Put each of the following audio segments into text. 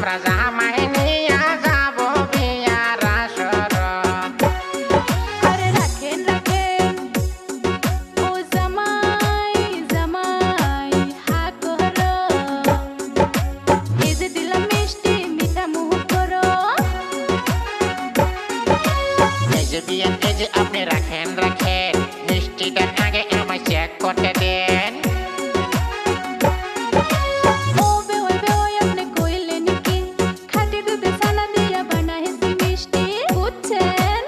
আমরা জামাই নিয়া যাব বিয়ার আসর। আরে রাখেন রাখেন ও জামাই জামাই হা করো এই যে দিলাম মিষ্টি মিঠা মুখ করো এই যে বিয়ান এই যে আপনি রাখেন রাখেন মিষ্টিটা আগে আমায় চেক করতে দেন। ও বেওই আপনি কইলেন কি খাঁটি দুধে ছানা দিয়া বানাইছি মিষ্টি বুঝছেন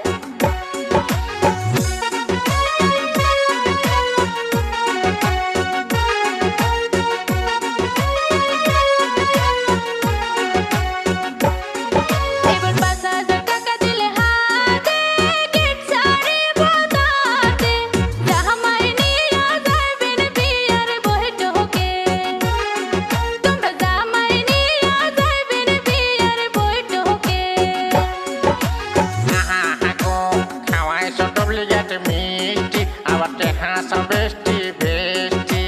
এবার ৫,০০০ টাকা দিলে হাতে গেট ছাড়িব তাতে জামাই নিয়া যাইবেন বিয়ার বৈঠকে তোমরা জামাই নিয়া যাইবেন বিয়ার বৈঠকে আহা হাগো খাওয়াইছো ডুপ্লিকেট মিষ্টি আবার টেহাসো বেষ্টি বেষ্টি।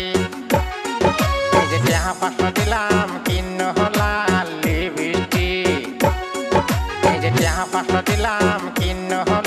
এই যে টেহা ৫০০ দিলাম কিন্ন হলাল লিপস্টিক। এই যে টেহা ৫০০ দিলাম কিন্ন হল